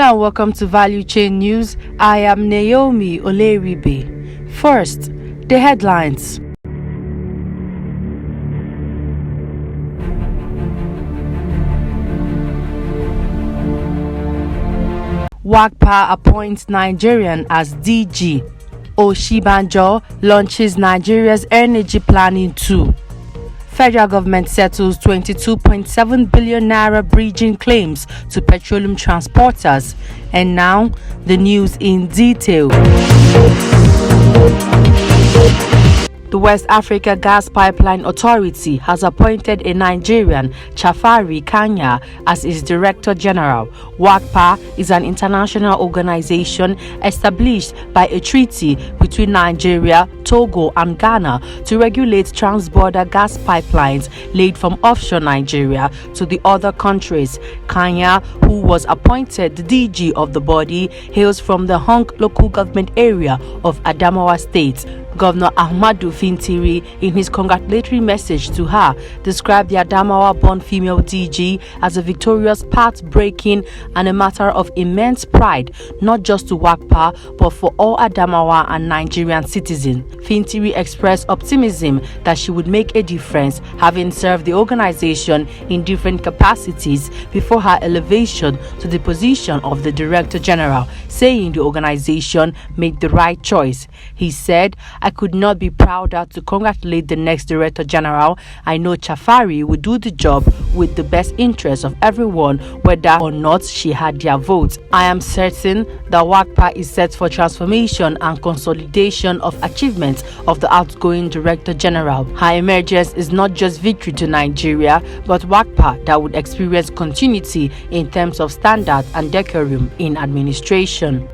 and welcome to Valuechain News. I am Naomi Oleribe. First, the headlines. WAGPA appoints Nigerian as DG. Oshibanjo launches Nigeria's energy planning tool. Federal government settles 22.7 billion naira bridging claims to petroleum transporters. And now, the news in detail. The West Africa Gas Pipeline Authority has appointed a Nigerian, Chafari Kanya, as its Director General. WAGPA is an international organization established by a treaty between Nigeria, Togo, and Ghana to regulate trans-border gas pipelines laid from offshore Nigeria to the other countries. Kanya, who was appointed the DG of the body, hails from the Hong local government area of Adamawa State. Governor Ahmadu Fintiri, in his congratulatory message to her, described the Adamawa-born female DG as a victorious path-breaking and a matter of immense pride, not just to WAGPA, but for all Adamawa and Nigerian citizens. Fintiri expressed optimism that she would make a difference, having served the organization in different capacities before her elevation to the position of the Director General, saying the organization made the right choice. He said, "I could not be prouder to congratulate the next Director General. I know Chafari will do the job with the best interest of everyone, whether or not she had their votes. I am certain that WAGPA is set for transformation and consolidation of achievements of the outgoing Director General. Her emergence is not just victory to Nigeria, but WAGPA that would experience continuity in terms of standard and decorum in administration."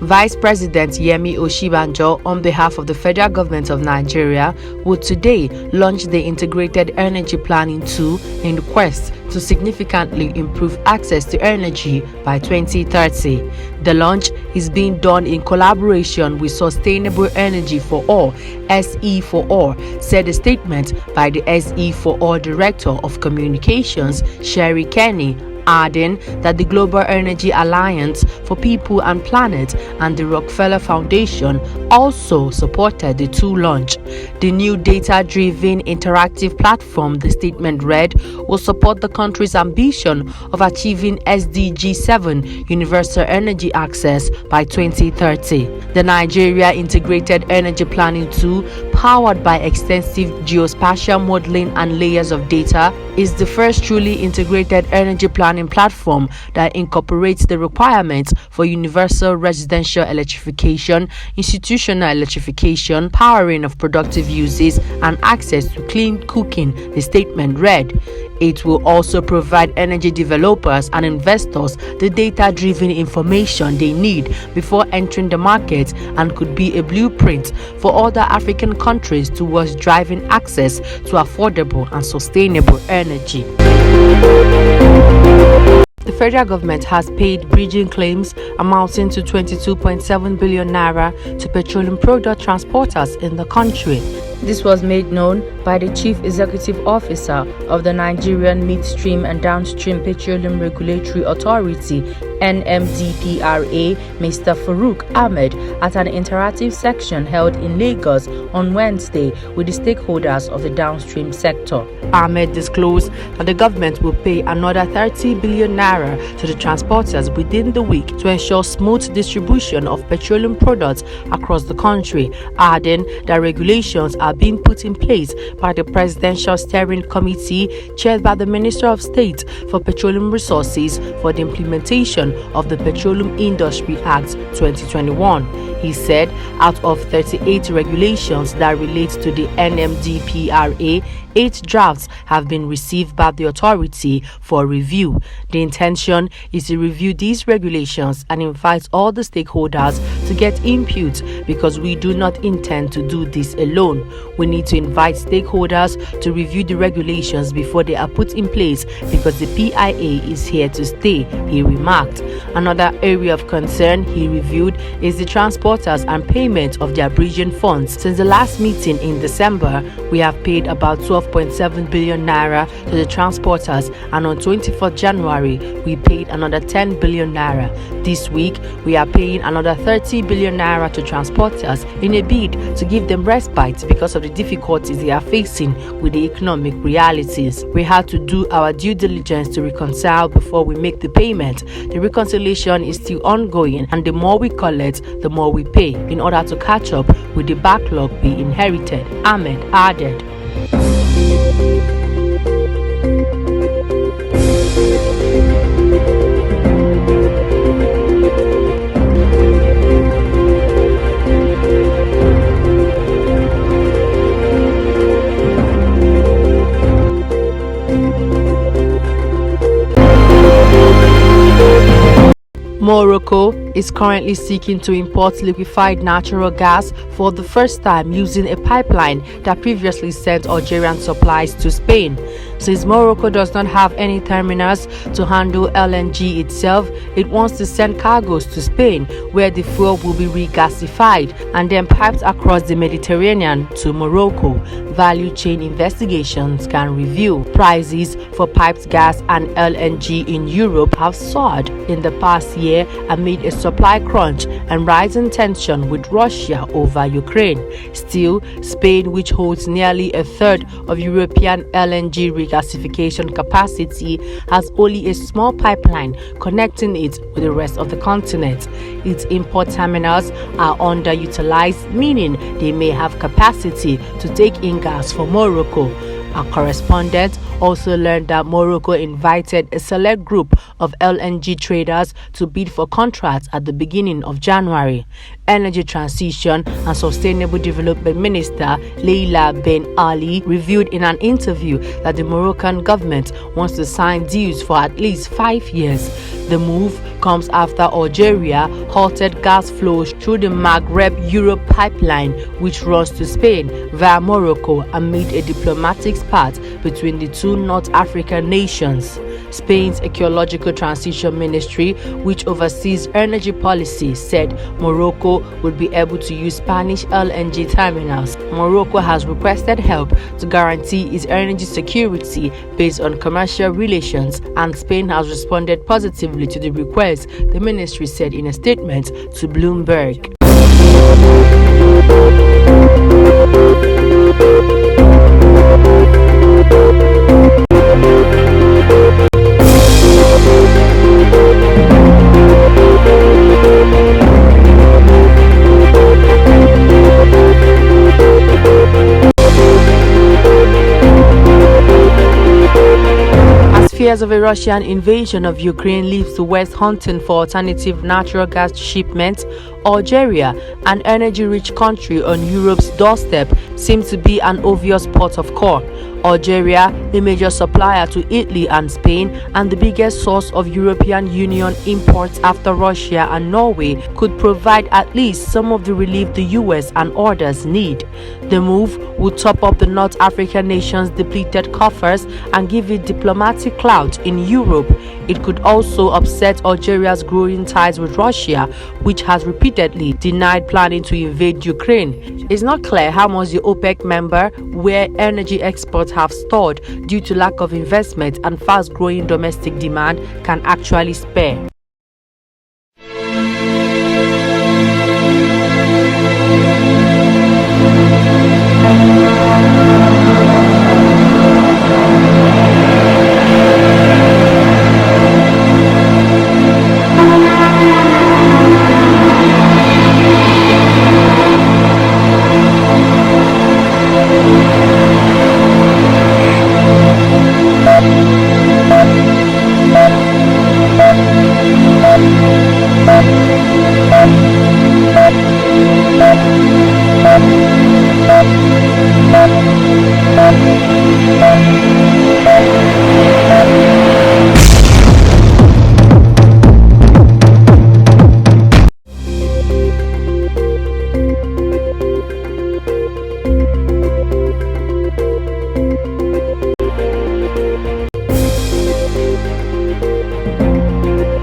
Vice President Yemi Oshibanjo, on behalf of the federal government of Nigeria, would today launch the Integrated Energy Planning Tool in the quest to significantly improve access to energy by 2030. The launch is being done in collaboration with Sustainable Energy for All, SE for All, said a statement by the SE for All Director of Communications, Sherry Kenny, adding that the Global Energy Alliance for People and Planet and the Rockefeller Foundation also supported the tool launch. The new data-driven interactive platform, the statement read, will support the country's ambition of achieving SDG 7 universal energy access by 2030. The Nigeria Integrated Energy Planning Tool, powered by extensive geospatial modeling and layers of data, is the first truly integrated energy planning platform that incorporates the requirements for universal residential electrification, institutional electrification, powering of productive uses, and access to clean cooking, the statement read. It will also provide energy developers and investors the data-driven information they need before entering the market and could be a blueprint for other African countries towards driving access to affordable and sustainable energy. The federal government has paid bridging claims amounting to 22.7 billion naira to petroleum product transporters in the country. This was made known by the Chief Executive Officer of the Nigerian Midstream and Downstream Petroleum Regulatory Authority, NMDPRA, Mr. Farouk Ahmed, at an interactive section held in Lagos on Wednesday with the stakeholders of the downstream sector. Ahmed disclosed that the government will pay another 30 billion naira to the transporters within the week to ensure smooth distribution of petroleum products across the country, adding that regulations are being put in place by the Presidential Steering Committee chaired by the Minister of State for Petroleum Resources for the implementation of the Petroleum Industry Act 2021. He said out of 38 regulations that relate to the NMDPRA, 8 drafts have been received by the authority for review. The intention is to review these regulations and invite all the stakeholders to get input because we do not intend to do this alone. We need to invite stakeholders to review the regulations before they are put in place because the PIA is here to stay, he remarked. Another area of concern he reviewed is the transport transporters and payment of their bridging funds. Since the last meeting in December, we have paid about 12.7 billion naira to the transporters, and on 24th January, we paid another 10 billion naira. This week, we are paying another 30 billion naira to transporters in a bid to give them respite because of the difficulties they are facing with the economic realities. We had to do our due diligence to reconcile before we make the payment. The reconciliation is still ongoing, and the more we collect, the more we pay in order to catch up with the backlog we inherited, Ahmed added. Morocco is currently seeking to import liquefied natural gas for the first time using a pipeline that previously sent Algerian supplies to Spain. Since Morocco does not have any terminals to handle LNG itself, it wants to send cargoes to Spain, where the fuel will be regasified and then piped across the Mediterranean to Morocco. Valuechain investigations can reveal prices for piped gas and LNG in Europe have soared in the past year amid a supply crunch and rising tension with Russia over Ukraine. Still, Spain, which holds nearly a third of European LNG regasification capacity, has only a small pipeline connecting it with the rest of the continent. Its import terminals are underutilized, meaning they may have capacity to take in gas from Morocco. Our correspondent also learned that Morocco invited a select group of LNG traders to bid for contracts at the beginning of January. Energy Transition and Sustainable Development Minister Leila Ben Ali revealed in an interview that the Moroccan government wants to sign deals for at least 5 years. The move comes after Algeria halted gas flows through the Maghreb-Europe pipeline, which runs to Spain via Morocco amid a diplomatic spat between the two North African nations. Spain's Ecological Transition Ministry, which oversees energy policy, said Morocco would be able to use Spanish LNG terminals. Morocco has requested help to guarantee its energy security based on commercial relations, and Spain has responded positively to the request, the ministry said in a statement to Bloomberg. Fears of a Russian invasion of Ukraine leaves the West hunting for alternative natural gas shipments. Algeria, an energy-rich country on Europe's doorstep, seems to be an obvious port of call. Algeria, a major supplier to Italy and Spain and the biggest source of European Union imports after Russia and Norway, could provide at least some of the relief the US and others need. The move would top up the North African nation's depleted coffers and give it diplomatic clout in Europe. It could also upset Algeria's growing ties with Russia, which has repeatedly denied planning to invade Ukraine. It's not clear how much the OPEC member, where energy exports have stalled due to lack of investment and fast-growing domestic demand, can actually spare.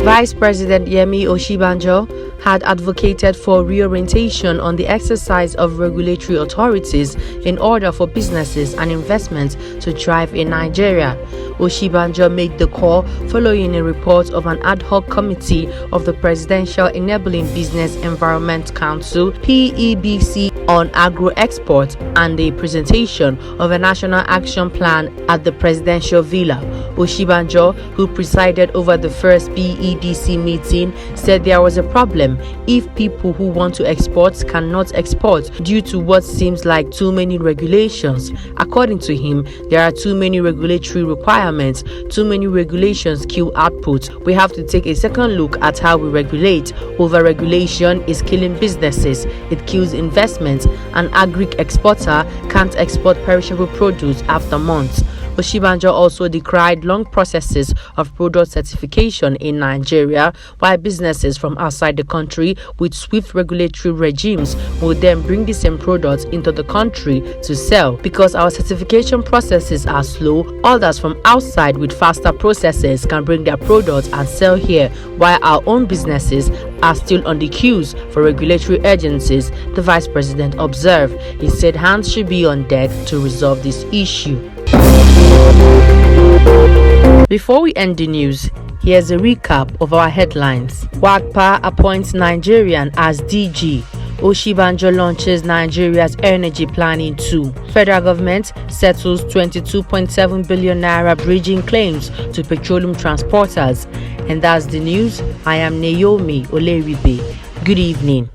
Vice President Yemi Osinbajo had advocated for reorientation on the exercise of regulatory authorities in order for businesses and investments to thrive in Nigeria. Oshibanjo made the call following a report of an ad hoc committee of the Presidential Enabling Business Environment Council (PEBC) on agro-export and the presentation of a national action plan at the presidential villa. Oshibanjo, who presided over the first PEBC meeting, said there was a problem if people who want to export cannot export due to what seems like too many regulations. According to him, there are too many regulatory requirements, too many regulations kill output. We have to take a second look at how we regulate. Over-regulation is killing businesses, it kills investments. An agri-exporter can't export perishable produce after months. Oshibanjo also decried long processes of product certification in Nigeria, while businesses from outside the country with swift regulatory regimes will then bring the same products into the country to sell. Because our certification processes are slow, others from outside with faster processes can bring their products and sell here, while our own businesses are still on the queues for regulatory agencies, the Vice President observed. He said hands should be on deck to resolve this issue. Before we end the news, here's a recap of our headlines. WAGPA appoints Nigerian as DG. Oshibanjo launches Nigeria's energy planning tool. Federal government settles 22.7 billion naira bridging claims to petroleum transporters. And that's the news. I am Naomi Oleribe. Good evening.